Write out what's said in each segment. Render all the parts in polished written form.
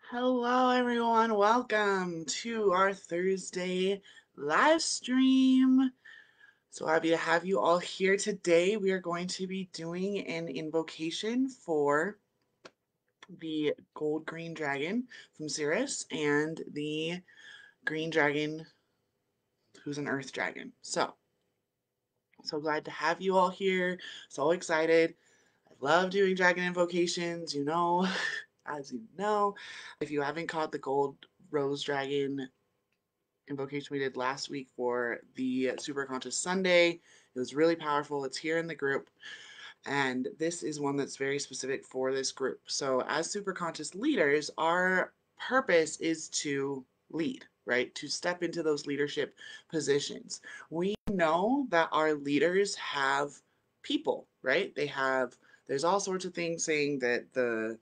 Hello, everyone. Welcome to our Thursday live stream. So happy to have you all here today. We are going to be doing an invocation for the gold green dragon from Sirius and the green dragon who's an earth dragon. So glad to have you all here. So excited. I love doing dragon invocations, as you know. If you haven't caught the gold rose dragon invocation we did last week for the Superconscious Sunday. It was really powerful. It's here in the group. And this is one that's very specific for this group. So, as superconscious leaders, our purpose is to lead, right? To step into those leadership positions. We know that our leaders have people, right? There's all sorts of things saying that there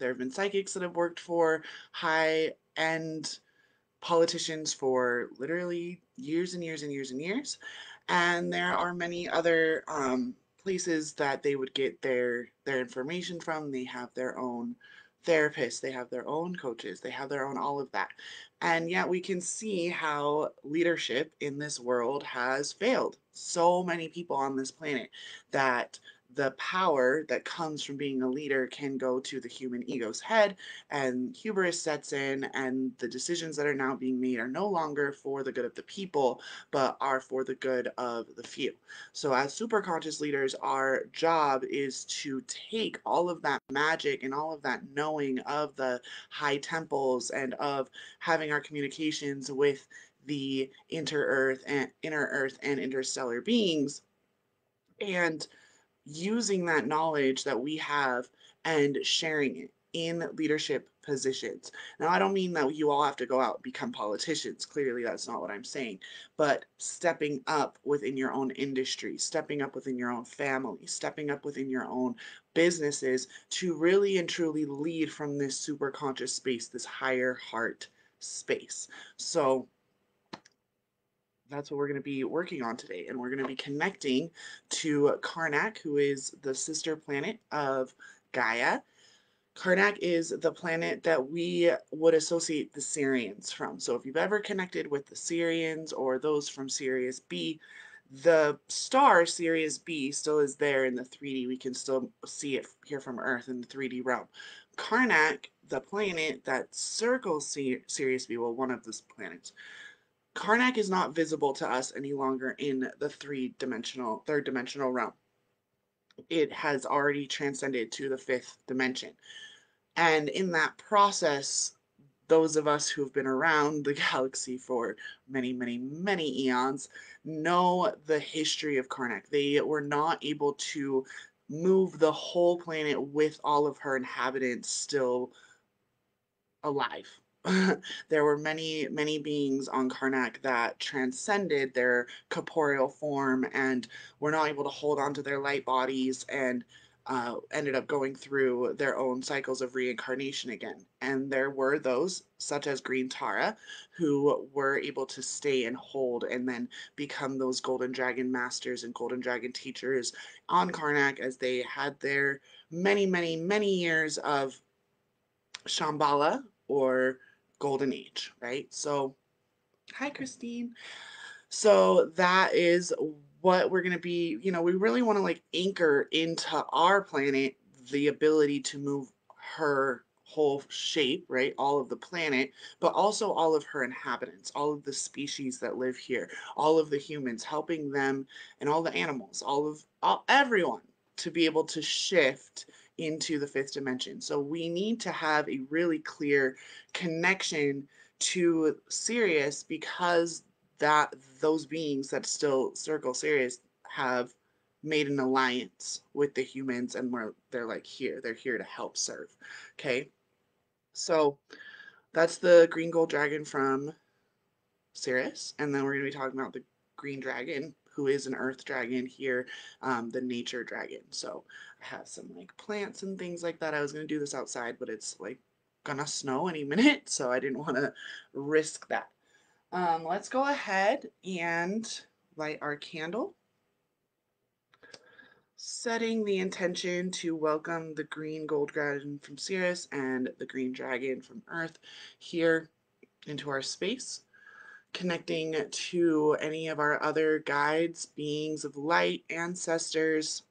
have been psychics that have worked for high end politicians for literally years and years and years and years. And there are many other places that they would get their information from. They have their own therapists, they have their own coaches, they have their own all of that. And yet we can see how leadership in this world has failed. So many people on this planet that the power that comes from being a leader can go to the human ego's head, and hubris sets in, and the decisions that are now being made are no longer for the good of the people, but are for the good of the few. So, as super conscious leaders, our job is to take all of that magic and all of that knowing of the high temples and of having our communications with the inner earth and interstellar beings, and using that knowledge that we have and sharing it in leadership positions. Now, I don't mean that you all have to go out and become politicians. Clearly, that's not what I'm saying. But stepping up within your own industry, stepping up within your own family, stepping up within your own businesses to really and truly lead from this super conscious space, this higher heart space. So, that's what we're going to be working on today. And we're going to be connecting to Karnak, who is the sister planet of Gaia. Karnak is the planet that we would associate the Sirians from. So if you've ever connected with the Sirians or those from Sirius B, the star Sirius B still is there in the 3D. We can still see it here from Earth in the 3D realm. Karnak, the planet that circles Sirius B, well, one of the planets, Karnak is not visible to us any longer in the third dimensional realm. It has already transcended to the fifth dimension. And in that process, those of us who've been around the galaxy for many, many, many eons know the history of Karnak. They were not able to move the whole planet with all of her inhabitants still alive. There were many, many beings on Karnak that transcended their corporeal form and were not able to hold on to their light bodies, and ended up going through their own cycles of reincarnation again. And there were those, such as Green Tara, who were able to stay and hold and then become those Golden Dragon masters and Golden Dragon teachers on Karnak as they had their many, many, many years of Shambhala or Golden Age, right? So, hi, Christine. So, that is what we're going to be, we really want to like anchor into our planet the ability to move her whole shape, right? All of the planet, but also all of her inhabitants, all of the species that live here, all of the humans, helping them, and all the animals, everyone to be able to shift into the fifth dimension. So we need to have a really clear connection to Sirius, because that those beings that still circle Sirius have made an alliance with the humans, and they're like they're here to help serve. Okay, so that's the green gold dragon from Sirius, and then we're going to be talking about the green dragon, who is an earth dragon here, the nature dragon. So I have some like plants and things like that. I was going to do this outside, but it's like gonna snow any minute, so I didn't want to risk that. Let's go ahead and light our candle. Setting the intention to welcome the green gold dragon from Sirius and the green dragon from Earth here into our space, connecting to any of our other guides, beings of light, ancestors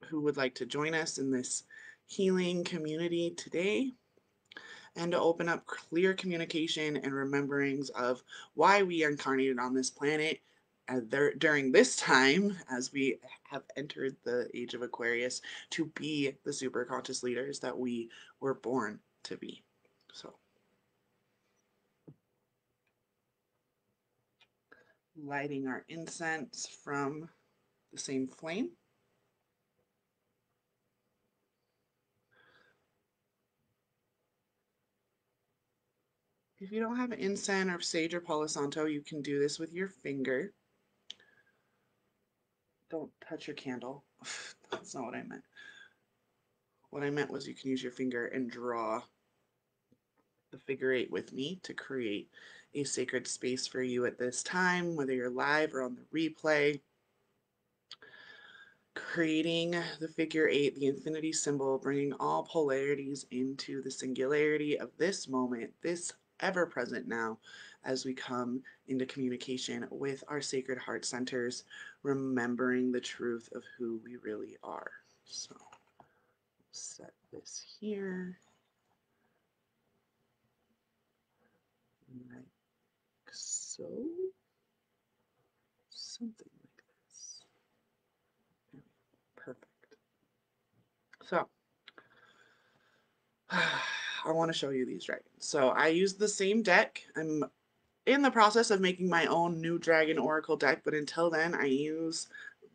who would like to join us in this healing community today, and to open up clear communication and rememberings of why we incarnated on this planet during this time as we have entered the age of Aquarius to be the super conscious leaders that we were born to be. So, lighting our incense from the same flame. If you don't have incense or sage or Palo Santo, you can do this with your finger. Don't touch your candle. That's not what I meant. What I meant was you can use your finger and draw the figure eight with me to create a sacred space for you at this time, whether you're live or on the replay. Creating the figure eight, the infinity symbol, bringing all polarities into the singularity of this moment, this ever present now, as we come into communication with our sacred heart centers, remembering the truth of who we really are. So, set this here. Like so. Something like this. Perfect. So, I want to show you these dragons. So I used the same deck. I'm in the process of making my own new Dragon Oracle deck, but until then, I use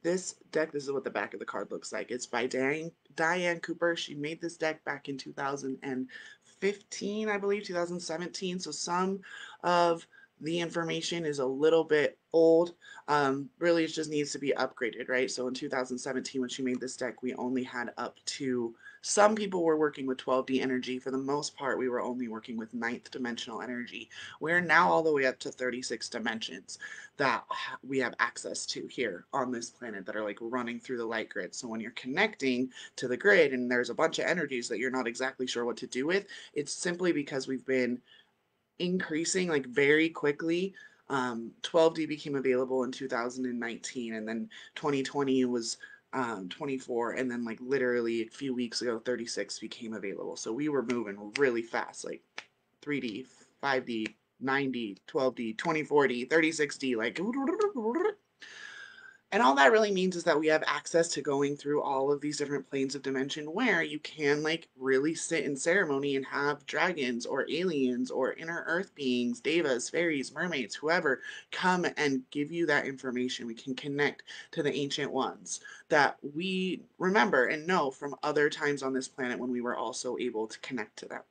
this deck. This is what the back of the card looks like. It's by Diane Cooper. She made this deck back in 2015, I believe, 2017. So some of the information is a little bit old. Really, it just needs to be upgraded, right? So in 2017, when she made this deck, we only had up to some people were working with 12D energy. For the most part, we were only working with ninth dimensional energy. We're now all the way up to 36 dimensions that we have access to here on this planet that are like running through the light grid. So when you're connecting to the grid and there's a bunch of energies that you're not exactly sure what to do with, it's simply because we've been increasing like very quickly. 12D became available in 2019, and then 2020 was 24, and then like literally a few weeks ago 36 became available. So we were moving really fast, like 3D, 5D, 9D, 12D, 24D, 36D, like, and all that really means is that we have access to going through all of these different planes of dimension where you can like really sit in ceremony and have dragons or aliens or inner earth beings, devas, fairies, mermaids, whoever come and give you that information. We can connect to the ancient ones that we remember and know from other times on this planet when we were also able to connect to them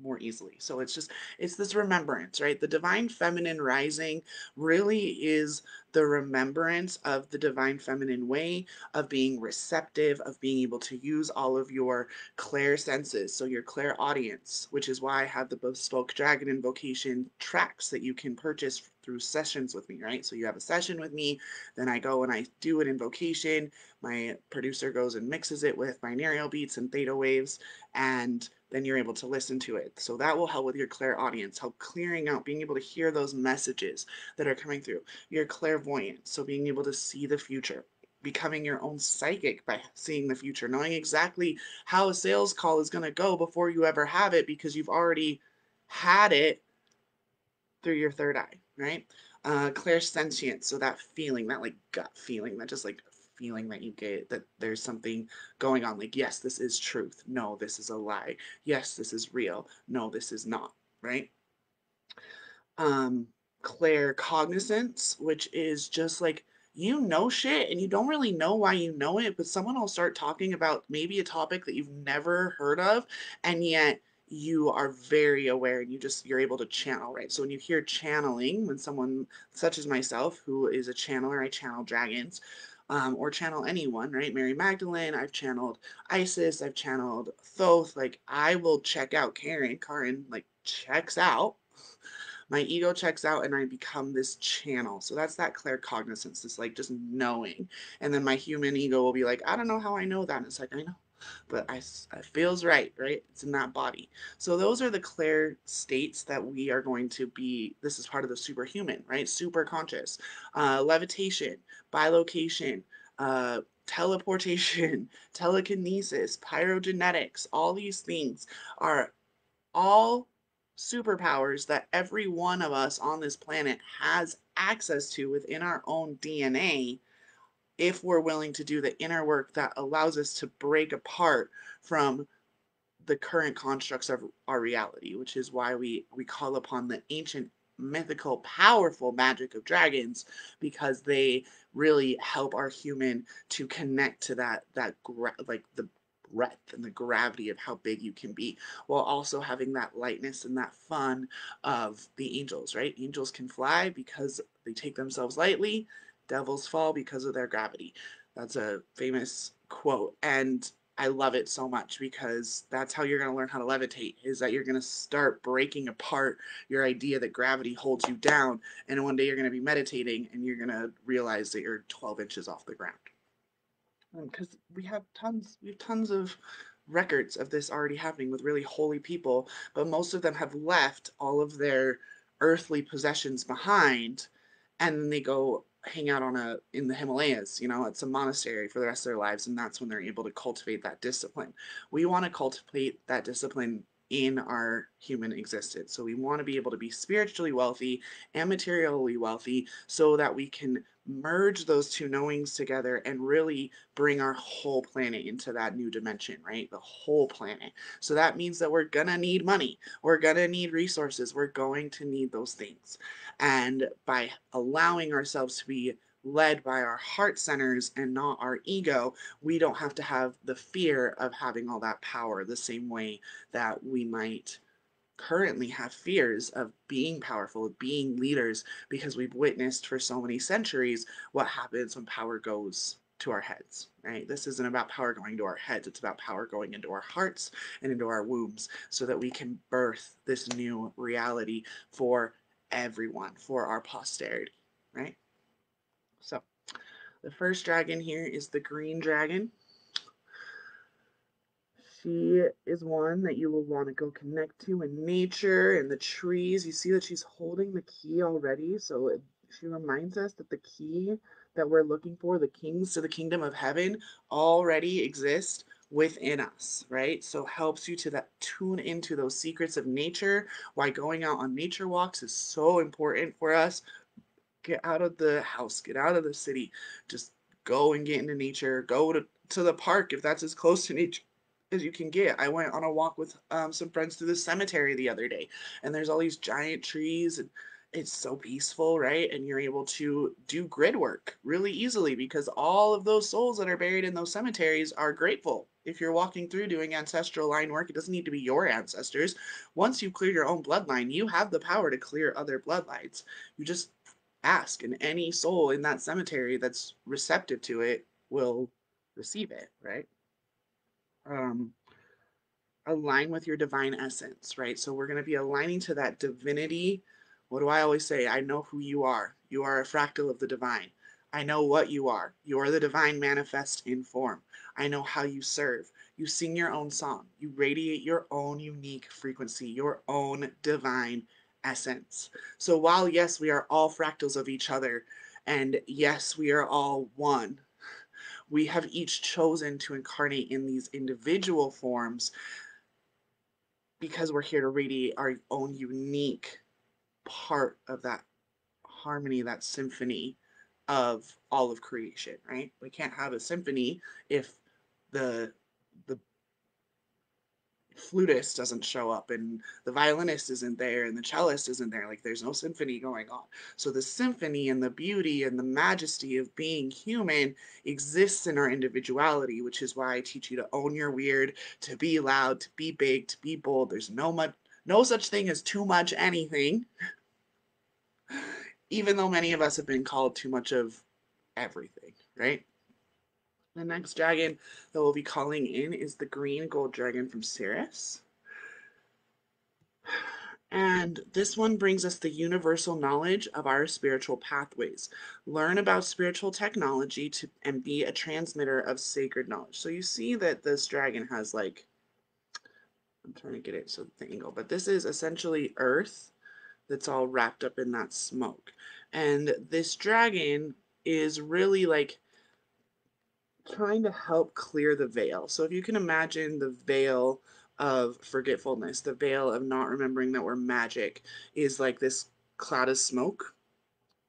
more easily. So it's this remembrance, right? The divine feminine rising really is the remembrance of the divine feminine way of being receptive, of being able to use all of your clair senses. So your clair audience, which is why I have the bespoke dragon invocation tracks that you can purchase through sessions with me, right? So you have a session with me, then I go and I do an invocation. My producer goes and mixes it with binaural beats and theta waves, and then you're able to listen to it. So that will help with your clairaudience, help clearing out, being able to hear those messages that are coming through. Your clairvoyance, so being able to see the future, becoming your own psychic by seeing the future, knowing exactly how a sales call is going to go before you ever have it because you've already had it through your third eye, right? Clairsentience, so that feeling, that like gut feeling, that just like feeling that you get that there's something going on. Like, yes, this is truth. No, this is a lie. Yes, this is real. No, this is not, right? um Claircognizance, which is just like you know shit and you don't really know why you know it, but someone will start talking about maybe a topic that you've never heard of, and yet you are very aware and you're able to channel, right? So when you hear channeling, when someone such as myself who is a channeler, I channel dragons, or channel anyone, right? Mary Magdalene, I've channeled Isis, I've channeled Thoth, like I will check out Karen like checks out My ego checks out and I become this channel. So that's that claircognizance, this like just knowing. And then my human ego will be like, I don't know how I know that. And it's like, I know, but it feels right, right? It's in that body. So those are the clair states that we are going to be. This is part of the superhuman, right? Super conscious, levitation, bilocation, teleportation, telekinesis, pyrogenetics. All these things are all superpowers that every one of us on this planet has access to within our own DNA, if we're willing to do the inner work that allows us to break apart from the current constructs of our reality, which is why we call upon the ancient, mythical, powerful magic of dragons, because they really help our human to connect to like the breadth and the gravity of how big you can be, while also having that lightness and that fun of the angels, right? Angels can fly because they take themselves lightly. Devils fall because of their gravity. That's a famous quote. And I love it so much, because that's how you're going to learn how to levitate, is that you're going to start breaking apart your idea that gravity holds you down. And one day you're going to be meditating and you're going to realize that you're 12 inches off the ground. Because we have tons of records of this already happening with really holy people, but most of them have left all of their earthly possessions behind, and then they go hang out in the Himalayas, at some monastery for the rest of their lives, and that's when they're able to cultivate that discipline. We want to cultivate that discipline in our human existence. So we want to be able to be spiritually wealthy and materially wealthy, so that we can merge those two knowings together and really bring our whole planet into that new dimension, right? The whole planet. So that means that we're gonna need money, we're gonna need resources, we're going to need those things. And by allowing ourselves to be led by our heart centers and not our ego, we don't have to have the fear of having all that power the same way that we might currently have fears of being powerful, of being leaders, because we've witnessed for so many centuries what happens when power goes to our heads, right? This isn't about power going to our heads, it's about power going into our hearts and into our wombs, so that we can birth this new reality for everyone, for our posterity, right? So the first dragon here is the green dragon. She is one that you will want to go connect to in nature, in the trees. You see that she's holding the key already. So she reminds us that the key that we're looking for, the kings to the kingdom of heaven, already exist within us, right? So helps you to that tune into those secrets of nature. Why going out on nature walks is so important for us. Get out of the house, get out of the city, just go and get into nature. Go to the park if that's as close to nature as you can get. I went on a walk with some friends through the cemetery the other day, and there's all these giant trees, and it's so peaceful, right? And you're able to do grid work really easily, because all of those souls that are buried in those cemeteries are grateful. If you're walking through doing ancestral line work, it doesn't need to be your ancestors. Once you clear your own bloodline, you have the power to clear other bloodlines. You just ask, and any soul in that cemetery that's receptive to it will receive it, right? Um, Align with your divine essence, right? So we're going to be aligning to that divinity. What do I always say? I know who you are. You are a fractal of the divine. I know what you are. You are the divine manifest in form. I know how you serve. You sing your own song. You radiate your own unique frequency, your own divine essence. So while, yes, we are all fractals of each other, and yes, we are all one, we have each chosen to incarnate in these individual forms, because we're here to radiate our own unique part of that harmony, that symphony of all of creation, right? We can't have a symphony if the the flutist doesn't show up, and the violinist isn't there, and the cellist isn't there. Like, there's no symphony going on. So the symphony and the beauty and the majesty of being human exists in our individuality, which is why I teach you to own your weird, to be loud, to be big, to be bold. There's no such thing as too much anything, even though many of us have been called too much of everything, right? The next dragon that we'll be calling in is the green gold dragon from Sirius. And this one brings us the universal knowledge of our spiritual pathways. Learn about spiritual technology to and be a transmitter of sacred knowledge. So you see that this dragon has like, I'm trying to get it so the angle, but this is essentially earth that's all wrapped up in that smoke. And this dragon is really like trying to help clear the veil. So if you can imagine the veil of forgetfulness, the veil of not remembering that we're magic is like this cloud of smoke.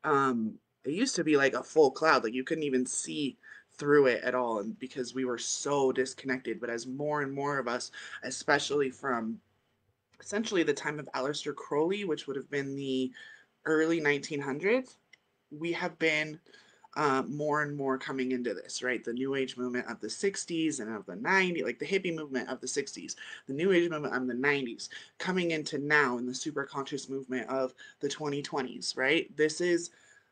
It used to be like a full cloud, like you couldn't even see through it at all, and because we were so disconnected. But as more and more of us, especially from essentially the time of Aleister Crowley, which would have been the early 1900s, we have been more and more coming into this, right? The New Age movement of the 60s and of the 90s, like the hippie movement of the 60s, the New Age movement of the 90s, coming into now in the superconscious movement of the 2020s, right? This is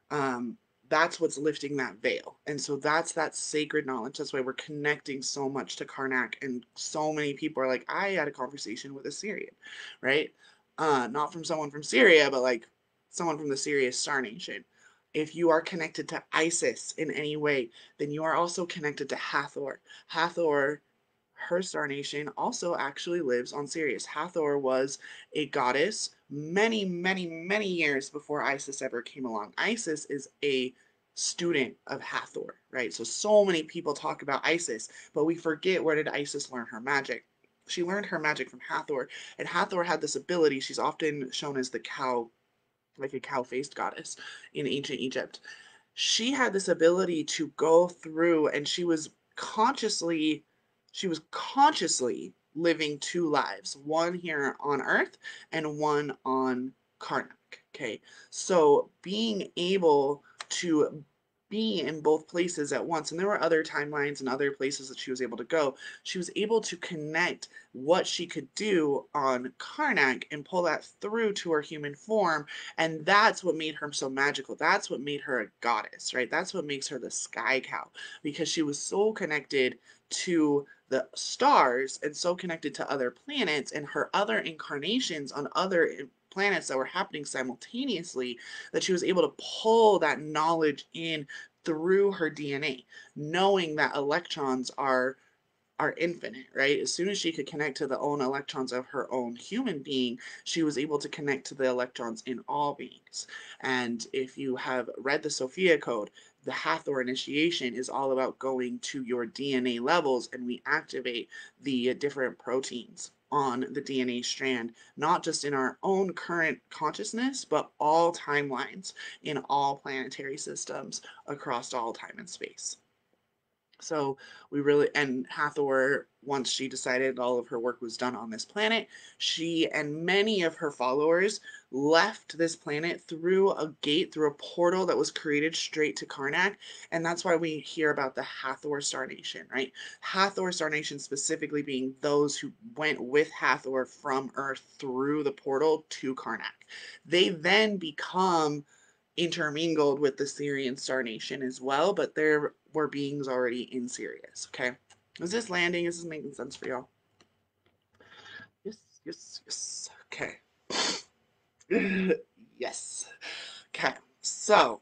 um, that's what's lifting that veil. And so that's that sacred knowledge. That's why we're connecting so much to Karnak. And so many people are like, I had a conversation with a Syrian, right? Not from someone from Syria, but like someone from the Sirius Star Nation. If you are connected to Isis in any way, then you are also connected to Hathor. Hathor, her star nation, also actually lives on Sirius. Hathor was a goddess many, many, many years before Isis ever came along. Isis is a student of Hathor, right? So many people talk about Isis, but we forget, where did Isis learn her magic? She learned her magic from Hathor, and Hathor had this ability. She's often shown as the cow, like a cow-faced goddess in ancient Egypt. She had this ability to go through, and she was consciously living two lives, one here on earth and one on Karnak. Okay, so being able to be in both places at once, and there were other timelines and other places that she was able to go. She was able to connect what she could do on Karnak and pull that through to her human form, and that's what made her so magical. That's what made her a goddess, right? That's what makes her the sky cow, because she was so connected to the stars and so connected to other planets and her other incarnations on other planets that were happening simultaneously, that she was able to pull that knowledge in through her DNA, knowing that electrons are infinite, right? As soon as she could connect to the own electrons of her own human being, she was able to connect to the electrons in all beings. And if you have read the Sophia Code, the Hathor initiation is all about going to your DNA levels, and we activate the different proteins on the DNA strand, not just in our own current consciousness, but all timelines in all planetary systems across all time and space. So we really, and Hathor, once she decided all of her work was done on this planet, she and many of her followers left this planet through a gate, through a portal that was created straight to Karnak. And that's why we hear about the Hathor Star Nation, right? Hathor Star Nation specifically being those who went with Hathor from Earth through the portal to Karnak. They then become intermingled with the Syrian Star Nation as well, but there were beings already in Sirius. Okay, is this landing? Is this making sense for y'all? Yes, yes, yes. Okay. Yes. Okay. So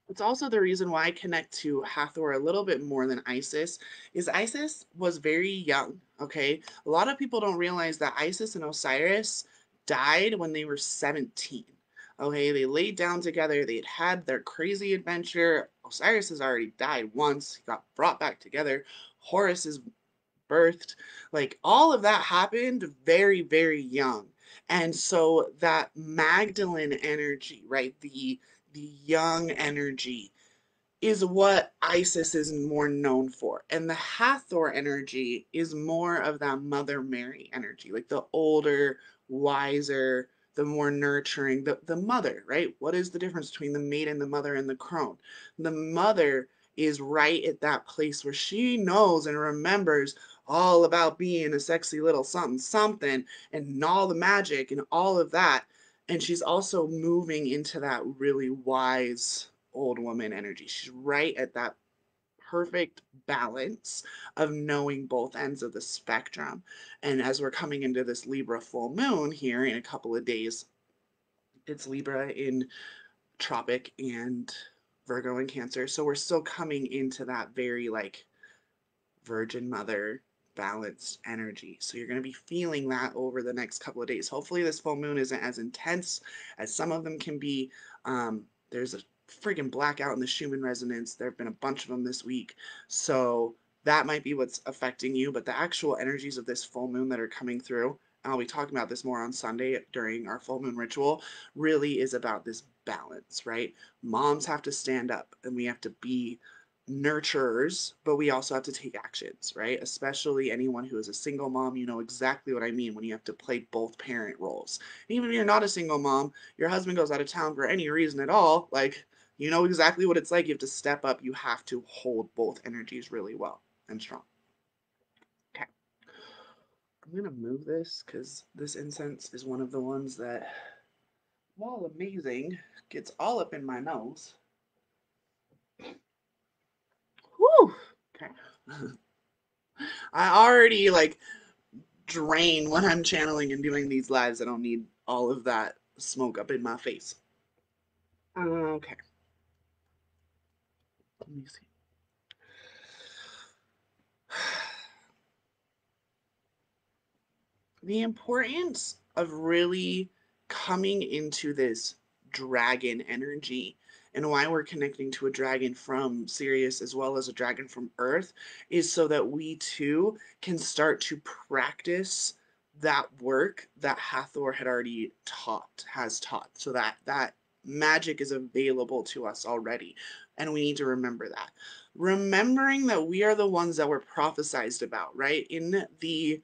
it's also the reason why I connect to Hathor a little bit more than Isis, is Isis was very young, okay? A lot of people don't realize that Isis and Osiris died when they were 17. Okay, they laid down together, they'd had their crazy adventure. Osiris has already died once, he got brought back together. Horus is birthed. Like all of that happened very, very young. And so that Magdalene energy, right? The young energy is what Isis is more known for. And the Hathor energy is more of that Mother Mary energy, like the older, wiser, the more nurturing, the mother, right? What is the difference between the maiden, the mother, and the crone? The mother is right at that place where she knows and remembers all about being a sexy little something something and all the magic and all of that. And she's also moving into that really wise old woman energy. She's right at that perfect balance of knowing both ends of the spectrum. And as we're coming into this Libra full moon here in a couple of days, it's Libra in Tropic and Virgo and Cancer. So we're still coming into that very like Virgin Mother balanced energy. So you're going to be feeling that over the next couple of days. Hopefully, this full moon isn't as intense as some of them can be. There's a freaking blackout in the Schumann resonance. There have been a bunch of them this week. So that might be what's affecting you. But the actual energies of this full moon that are coming through, and I'll be talking about this more on Sunday during our full moon ritual, really is about this balance, right? Moms have to stand up and we have to be nurturers, but we also have to take actions, right? Especially anyone who is a single mom, you know exactly what I mean when you have to play both parent roles. Even if you're not a single mom, your husband goes out of town for any reason at all, like, you know exactly what it's like. You have to step up, you have to hold both energies really well and strong. Okay. I'm gonna move this because this incense is one of the ones that, while amazing, gets all up in my nose. Whew. Okay. I already like drain when I'm channeling and doing these lives. I don't need all of that smoke up in my face. Okay, let me see. The importance of really coming into this dragon energy and why we're connecting to a dragon from Sirius as well as a dragon from Earth is so that we too can start to practice that work that Hathor had already has taught, so that that magic is available to us already. And we need to remember that. Remembering that we are the ones that were prophesized about, right? In the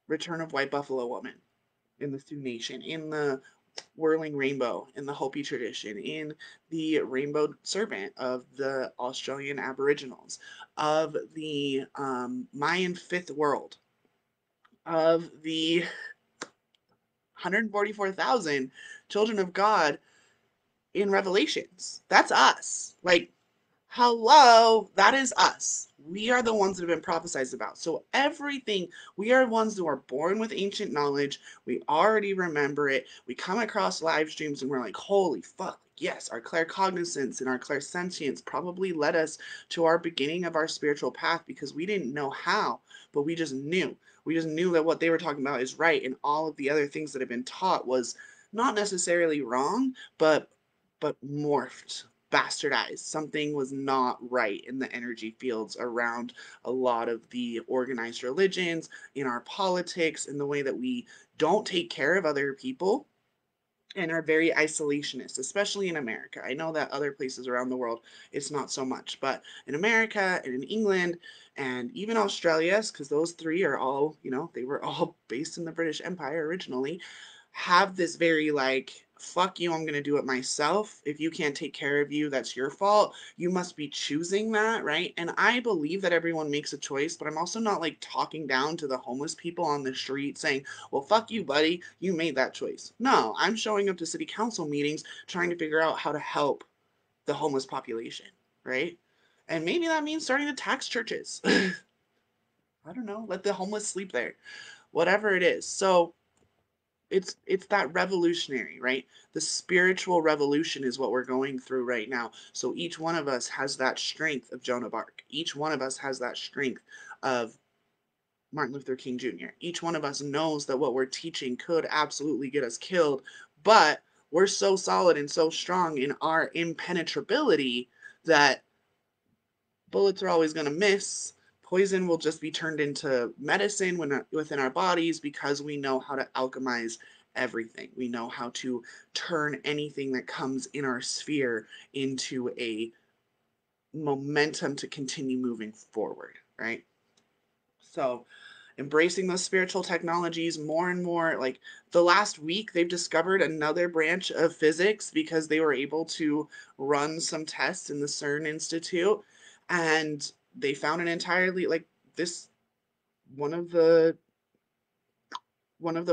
Return of White Buffalo Woman, in the Sioux Nation, in the Whirling Rainbow, in the Hopi tradition, in the Rainbow Serpent of the Australian Aboriginals, of the Mayan Fifth World, of the 144,000 children of God in Revelations. That's us. Like, hello, that is us. We are the ones that have been prophesized about. So everything, we are ones who are born with ancient knowledge. We already remember it. We come across live streams and we're like, holy fuck, yes, our claircognizance and our clairsentience probably led us to our beginning of our spiritual path because we didn't know how, but we just knew. We just knew that what they were talking about is right, and all of the other things that have been taught was not necessarily wrong, but morphed, bastardized. Something was not right in the energy fields around a lot of the organized religions, in our politics, in the way that we don't take care of other people and are very isolationist, especially in America. I know that other places around the world it's not so much, but in America and in England and even Australia, because those three are all, you know, they were all based in the British Empire originally, have this very like, fuck you, I'm going to do it myself. If you can't take care of you, that's your fault. You must be choosing that, right? And I believe that everyone makes a choice, but I'm also not like talking down to the homeless people on the street saying, well, fuck you, buddy, you made that choice. No, I'm showing up to city council meetings trying to figure out how to help the homeless population, right? And maybe that means starting to tax churches. I don't know, let the homeless sleep there, whatever it is. So it's that revolutionary, right? The spiritual revolution is what we're going through right now. So each one of us has that strength of Joan of Arc. Each one of us has that strength of Martin Luther King Jr. Each one of us knows that what we're teaching could absolutely get us killed, but we're so solid and so strong in our impenetrability that bullets are always going to miss. Poison will just be turned into medicine within our bodies because we know how to alchemize everything. We know how to turn anything that comes in our sphere into a momentum to continue moving forward, right? So, embracing those spiritual technologies more and more. Like the last week, they've discovered another branch of physics because they were able to run some tests in the CERN Institute, and they found an entirely like this one of the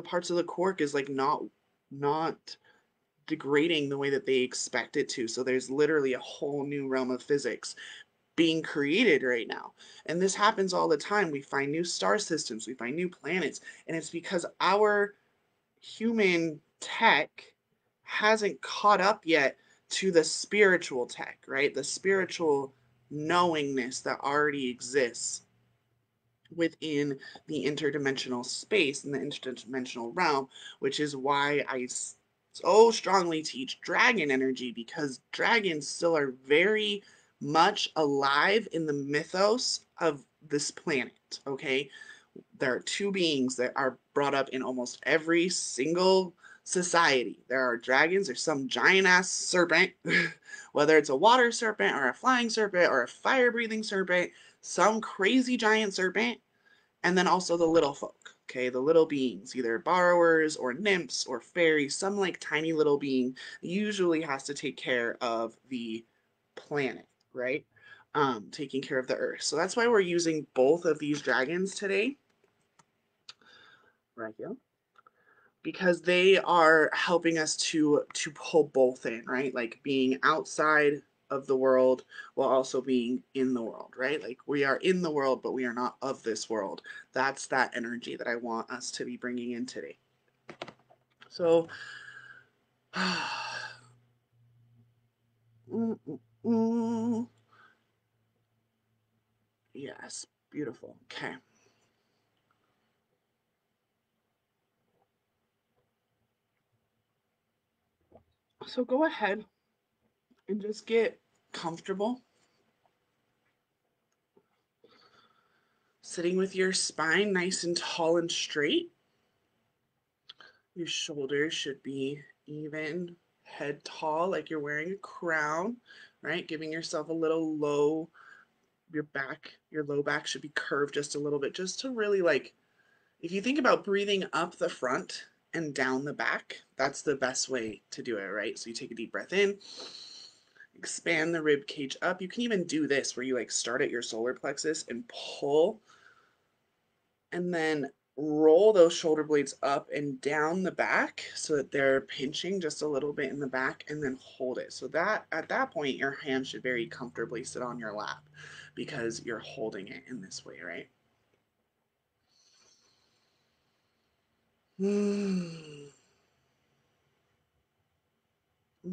parts of the quark is like not degrading the way that they expect it to. So there's literally a whole new realm of physics being created right now. And this happens all the time. We find new star systems, we find new planets, and it's because our human tech hasn't caught up yet to the spiritual tech, right? The spiritual knowingness that already exists within the interdimensional space and the interdimensional realm, which is why I so strongly teach dragon energy, because dragons still are very much alive in the mythos of this planet, okay? There are two beings that are brought up in almost every single society. There are dragons, there's some giant ass serpent, whether it's a water serpent or a flying serpent or a fire breathing serpent, some crazy giant serpent, and then also the little folk, okay, the little beings, either borrowers or nymphs or fairies, some like tiny little being usually has to take care of the planet, right? Taking care of the earth. So that's why we're using both of these dragons today, right here, because they are helping us to pull both in, right? Like being outside of the world while also being in the world, right? Like we are in the world, but we are not of this world. That's that energy that I want us to be bringing in today. So, yes, beautiful. Okay. So go ahead and just get comfortable sitting with your spine nice and tall and straight. Your shoulders should be even, head tall, like you're wearing a crown, right? Giving yourself a little low, your back, your low back should be curved just a little bit, just to really like, if you think about breathing up the front and down the back, that's the best way to do it, right? So you take a deep breath in, expand the rib cage up. You can even do this where you like start at your solar plexus and pull, and then roll those shoulder blades up and down the back so that they're pinching just a little bit in the back, and then hold it. So that at that point, your hand should very comfortably sit on your lap because you're holding it in this way, right? And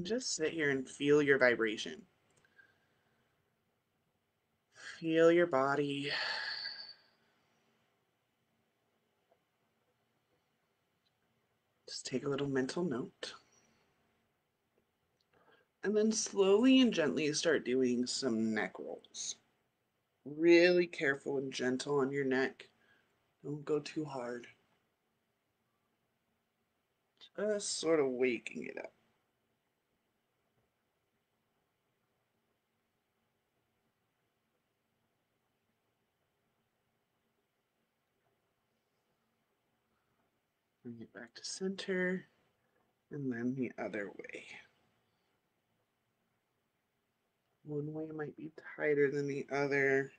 just sit here and feel your vibration. Feel your body. Just take a little mental note. And then slowly and gently start doing some neck rolls. Really careful and gentle on your neck. Don't go too hard. Just sort of waking it up. Bring it back to center, and then the other way. One way might be tighter than the other.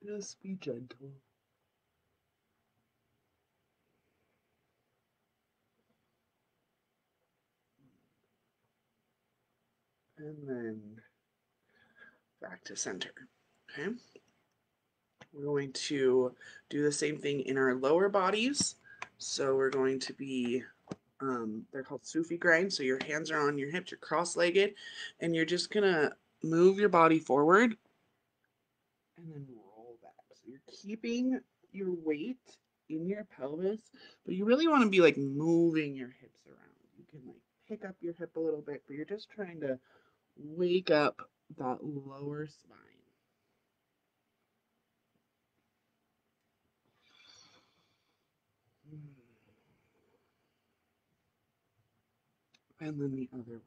Just be gentle. And then back to center. Okay. We're going to do the same thing in our lower bodies. So we're going to be, they're called Sufi grind. So your hands are on your hips, you're cross-legged, and you're just gonna move your body forward and then roll back. So you're keeping your weight in your pelvis, but you really want to be like moving your hips around. You can like pick up your hip a little bit, but you're just trying to wake up that lower spine. And then the other way.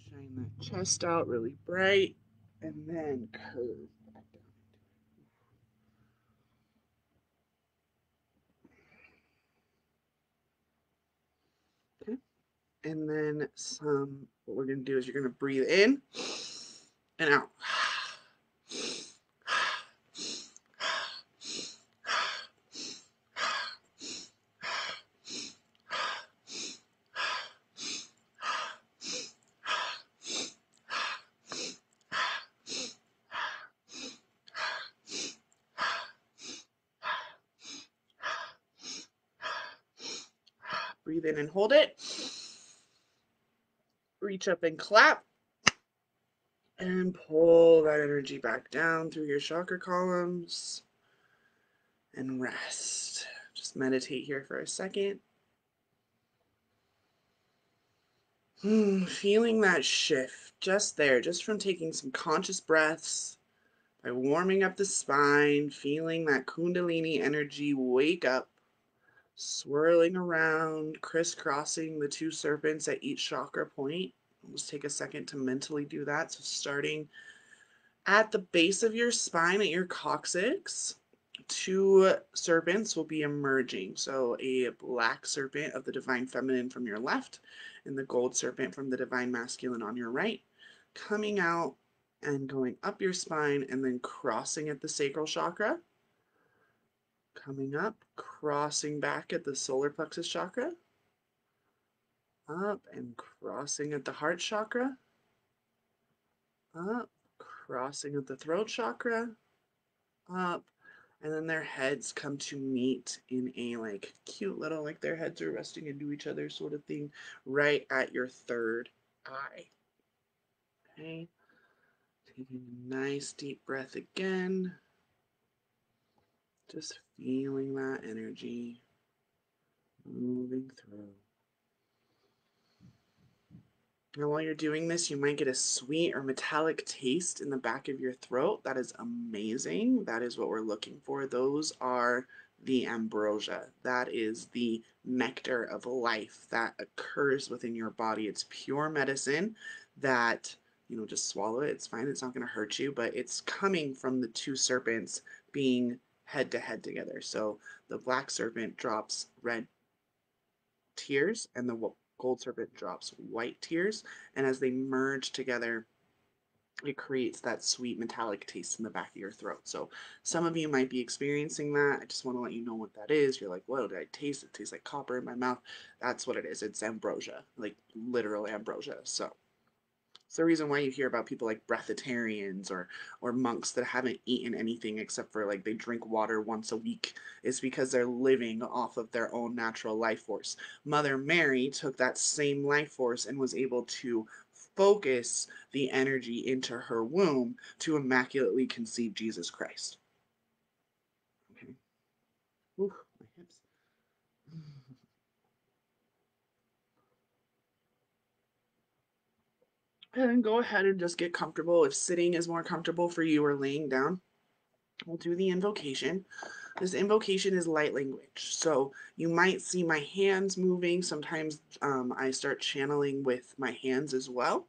Shine that chest out really bright, and then curve back down. Okay. And then what we're going to do is you're going to breathe in and out. Breathe in and hold it. Reach up and clap. And pull that energy back down through your chakra columns. And rest. Just meditate here for a second. Feeling that shift just there, just from taking some conscious breaths, by warming up the spine, feeling that Kundalini energy wake up, swirling around, crisscrossing the two serpents at each chakra point. Just take a second to mentally do that. So starting at the base of your spine at your coccyx, two serpents will be emerging. So a black serpent of the divine feminine from your left and the gold serpent from the divine masculine on your right, coming out and going up your spine and then crossing at the sacral chakra, coming up, crossing back at the solar plexus chakra, up and crossing at the heart chakra, up, crossing at the throat chakra, up, and then their heads come to meet in a like cute little, like their heads are resting into each other sort of thing right at your third eye. Okay, taking a nice deep breath again, just feeling that energy moving through. Now, while you're doing this, you might get a sweet or metallic taste in the back of your throat. That is amazing. That is what we're looking for. Those are the ambrosia. That is the nectar of life that occurs within your body. It's pure medicine that, just swallow it. It's fine. It's not going to hurt you, but it's coming from the two serpents being head to head together. So the black serpent drops red tears and the gold serpent drops white tears, and as they merge together it creates that sweet metallic taste in the back of your throat. So some of you might be experiencing that. I just want to let you know what that is. You're like, whoa, did I taste it? It tastes like copper in my mouth. That's what it is. It's ambrosia, like literal ambrosia. So it's the reason why you hear about people like breatharians or monks that haven't eaten anything except for like they drink water once a week, is because they're living off of their own natural life force. Mother Mary took that same life force and was able to focus the energy into her womb to immaculately conceive Jesus Christ. Okay. Ooh, my hips. And go ahead and just get comfortable. If sitting is more comfortable for you or laying down, we'll do the invocation. This invocation is light language. So you might see my hands moving. Sometimes I start channeling with my hands as well.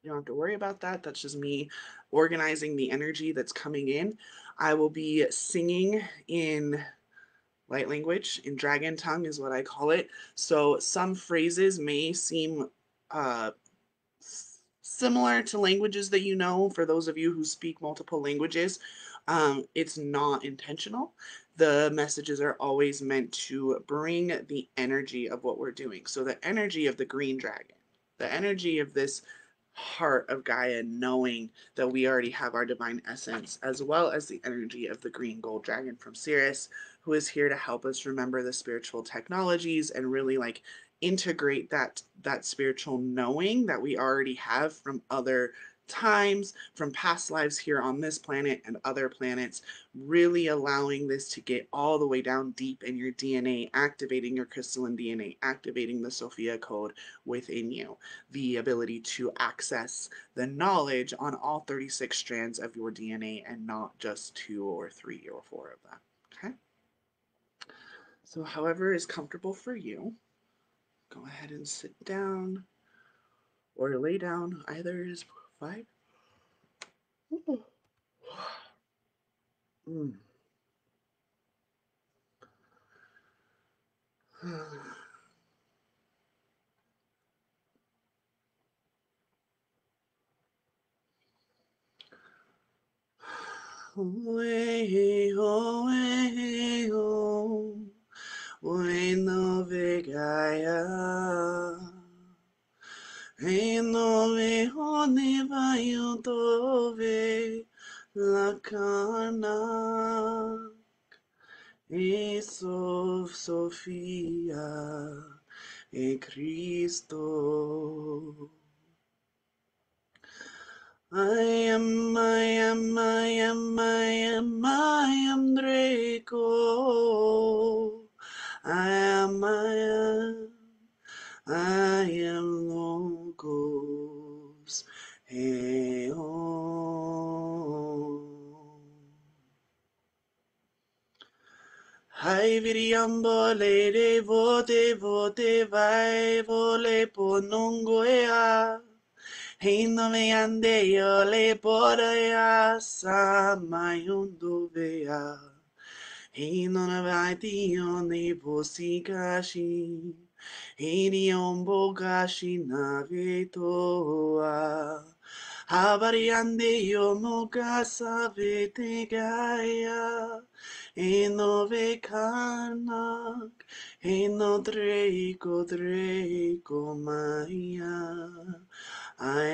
You don't have to worry about that. That's just me organizing the energy that's coming in. I will be singing in light language, in dragon tongue is what I call it. So some phrases may seem uh, similar to languages that you know. For those of you who speak multiple languages, it's not intentional. The messages are always meant to bring the energy of what we're doing. So the energy of the green dragon, the energy of this heart of Gaia, knowing that we already have our divine essence, as well as the energy of the green gold dragon from Sirius, who is here to help us remember the spiritual technologies and really like integrate that spiritual knowing that we already have from other times, from past lives here on this planet and other planets, really allowing this to get all the way down deep in your DNA, activating your crystalline DNA, activating the Sophia code within you, the ability to access the knowledge on all 36 strands of your DNA and not just 2 or 3 or 4 of them. Okay? So however is comfortable for you, go ahead and sit down or lay down. Either is fine. Mm. Way ho, way ho, way no Gaia. Hey no ve ho ne va yo to ve la Karnak Eso Sofía en Cristo. I am Draco. I am Logos. Hai viriambole de vote vai vole ponongoea. Hino me ande yo le porea samayundo vea. Hino na vaiti yo ne posikashi. Hini ombo gashi na vetoa. Havariande yo mokasa vete gaia. Eno ve karnak. Eno Draco Maya. I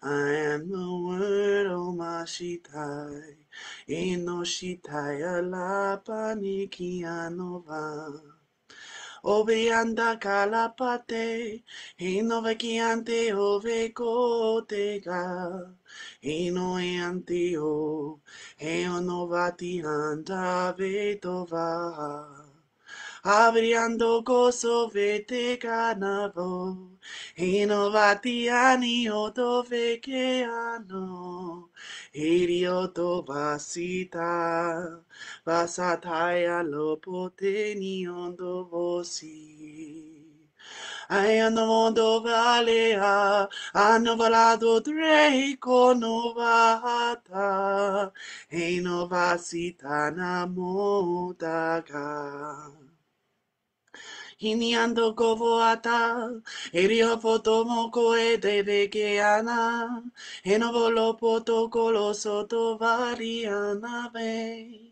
am the word o Mashitai. Eno Shitai alapa nikianova. Obeanda kalapate. Eno vekiante ove kotega. Eno eante o. Eo novati anda vetova. Abriando gozo vete canavo, innovatiani oto vekeano, irioto vasita, vasataya lopoteni ondo vosi. Ayano mondo valea, hanno valato Draco novata, e novasita namodaga. Hiniando kovoata, erio fotomoko e devekeana, enovolo potokolo soto variana ve.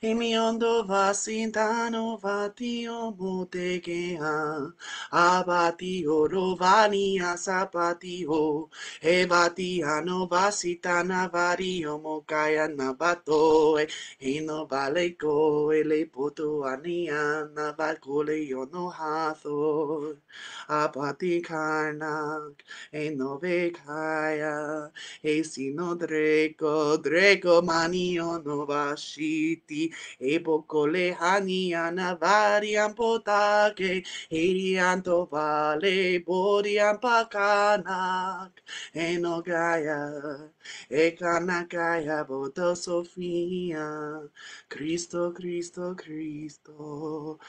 Emiondo vasintano vatio motekea, abatio rovania sapatio, evatiano vasitana vario mokaya nabatoe. Ino baleko ele poto ania navakule yono hathor apati karnak eno vekaya esino Draco manio no vashiti epokole hania navariam potake irianto vale bodiam pakanak eno Gaia Karnak Gaia Boto Sofia, Cristo, Cristo, Cristo.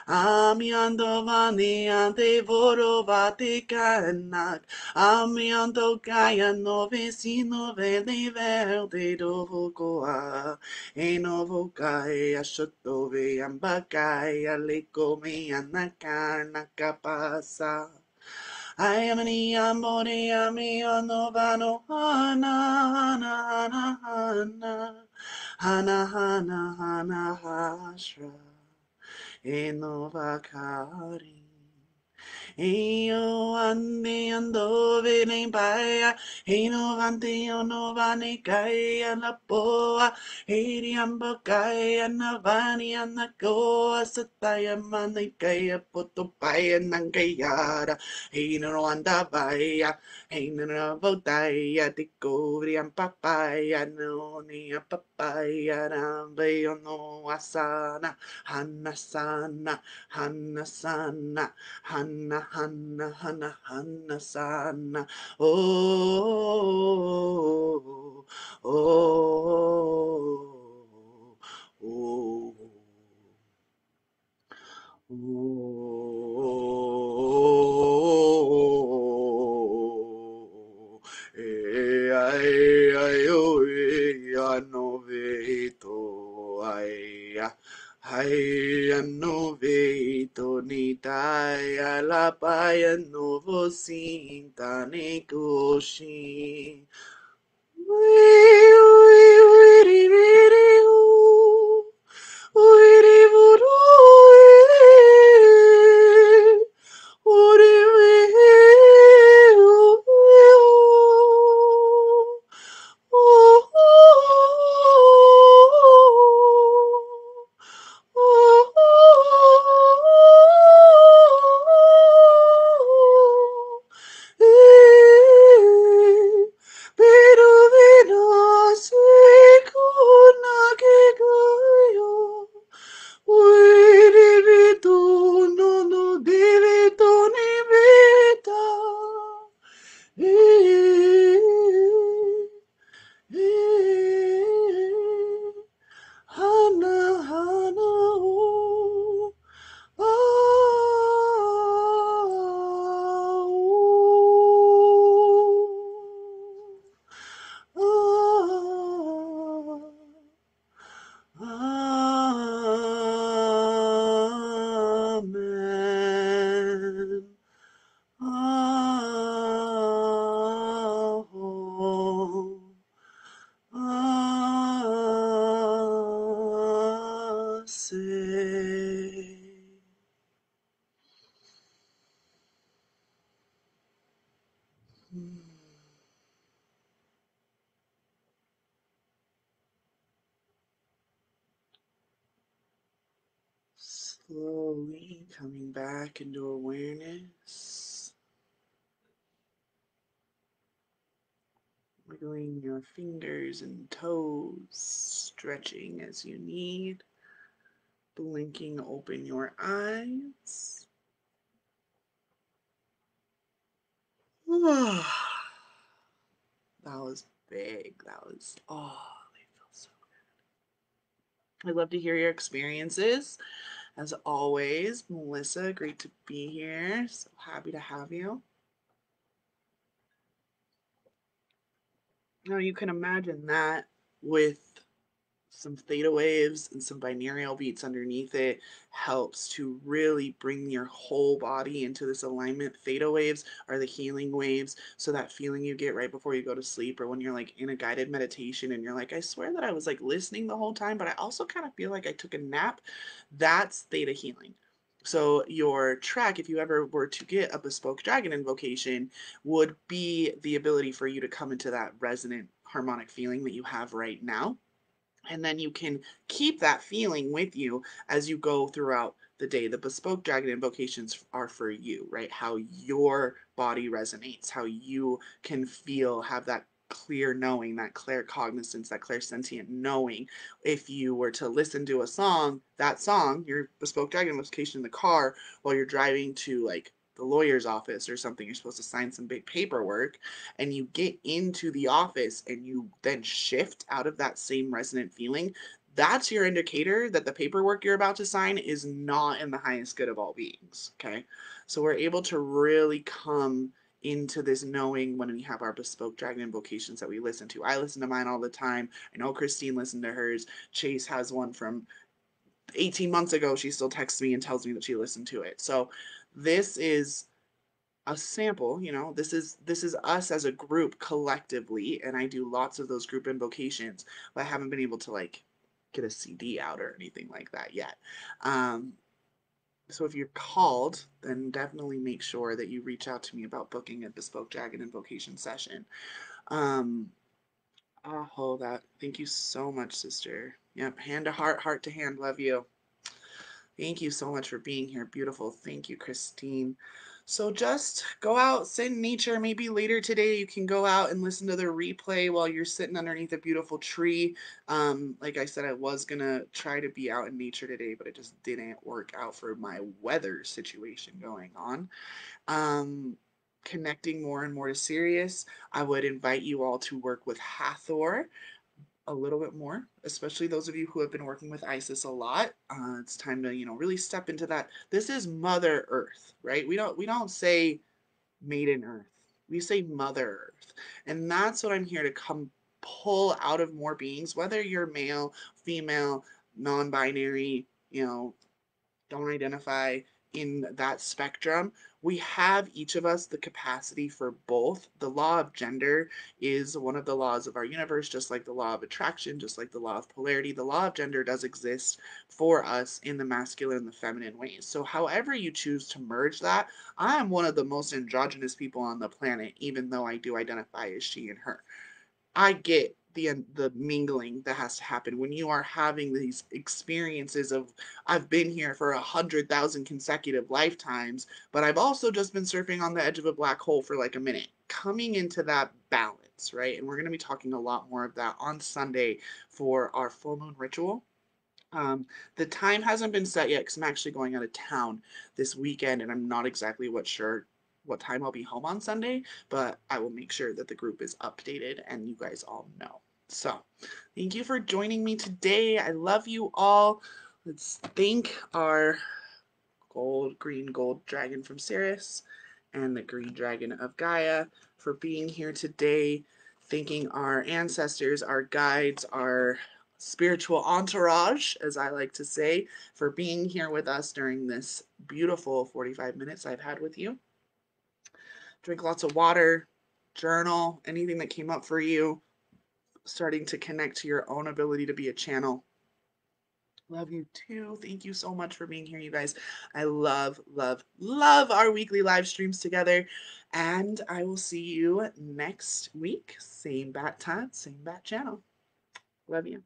Amiando vani ante voro Vaticanak, amiando Gaia no vecino verde verde dovocoa, e novo Gaia shotove ambacaya le come anacana capasa. I am an amore amio novano hana hana hana hana hana hana hashra enovakari. Io ande ando vene baia, eno vante ono vane gaia la poa, eri amba gaia na vani ana goa sataya mane gaia poto baia nangayara, eno anda baia, eno vodaya de gori papaya no ni papaya rambe no asana, hanasana, hanasana. Hanna, Hanna, Hanna, Hanna, Sanna. Oh, oh, oh, oh. Oh, ai, ai, oh, no vedo, ai, no vedo, ni dai, alla paia, no vocinta, ne cosci. say. Slowly coming back into awareness. Wiggling your fingers and toes, stretching as you need. Blinking open your eyes. That was big. That was, they feel so good. I'd love to hear your experiences. As always, Melissa, great to be here. So happy to have you. Now you can imagine that with some theta waves and some binaural beats underneath it helps to really bring your whole body into this alignment. Theta waves are the healing waves. So that feeling you get right before you go to sleep, or when you're like in a guided meditation and you're like, I swear that I was like listening the whole time, but I also kind of feel like I took a nap. That's theta healing. So your track, if you ever were to get a bespoke dragon invocation, would be the ability for you to come into that resonant harmonic feeling that you have right now. And then you can keep that feeling with you as you go throughout the day. The bespoke dragon invocations are for you, right? How your body resonates, how you can feel, have that clear knowing, that clear cognizance, that clear sentient knowing. If you were to listen to a song, that song, your bespoke dragon invocation in the car while you're driving to like the lawyer's office or something, you're supposed to sign some big paperwork, and you get into the office and you then shift out of that same resonant feeling, that's your indicator that the paperwork you're about to sign is not in the highest good of all beings. Okay. So we're able to really come into this knowing when we have our bespoke dragon invocations that we listen to. I listen to mine all the time. I know Christine listened to hers. Chase has one from 18 months ago. She still texts me and tells me that she listened to it. So this is a sample. This is us as a group collectively, and I do lots of those group invocations, but I haven't been able to like get a CD out or anything like that yet. um so if you're called, then definitely make sure that you reach out to me about booking a bespoke dragon invocation session. um oh, that, thank you so much, sister. Yep, hand to heart, heart to hand, love you. Thank you so much for being here. Beautiful. Thank you, Christine. So just go out, sit in nature. Maybe later today you can go out and listen to the replay while you're sitting underneath a beautiful tree. Like I said, I was gonna try to be out in nature today, but it just didn't work out for my weather situation going on. Connecting more and more to Sirius, I would invite you all to work with Hathor a little bit more, especially those of you who have been working with Isis a lot. It's time to, really step into that. This is Mother Earth, right? We don't say Maiden Earth. We say Mother Earth. And that's what I'm here to come pull out of more beings, whether you're male, female, non-binary, don't identify in that spectrum. We have, each of us, the capacity for both. The law of gender is one of the laws of our universe, just like the law of attraction, just like the law of polarity. The law of gender does exist for us in the masculine and the feminine ways. So however you choose to merge that, I am one of the most androgynous people on the planet, even though I do identify as she and her. I get the mingling that has to happen when you are having these experiences of, I've been here for 100,000 consecutive lifetimes, but I've also just been surfing on the edge of a black hole for like a minute. Coming into that balance, right? And we're going to be talking a lot more of that on Sunday for our full moon ritual. Um, the time hasn't been set yet because I'm actually going out of town this weekend, and I'm not exactly sure what time I'll be home on Sunday, but I will make sure that the group is updated and you guys all know. So, thank you for joining me today. I love you all. Let's thank our green gold dragon from Sirius and the green dragon of Gaia for being here today. Thanking our ancestors, our guides, our spiritual entourage, as I like to say, for being here with us during this beautiful 45 minutes I've had with you. Drink lots of water, journal, anything that came up for you, starting to connect to your own ability to be a channel. Love you too. Thank you so much for being here, you guys. I love, love, love our weekly live streams together. And I will see you next week. Same bat time, same bat channel. Love you.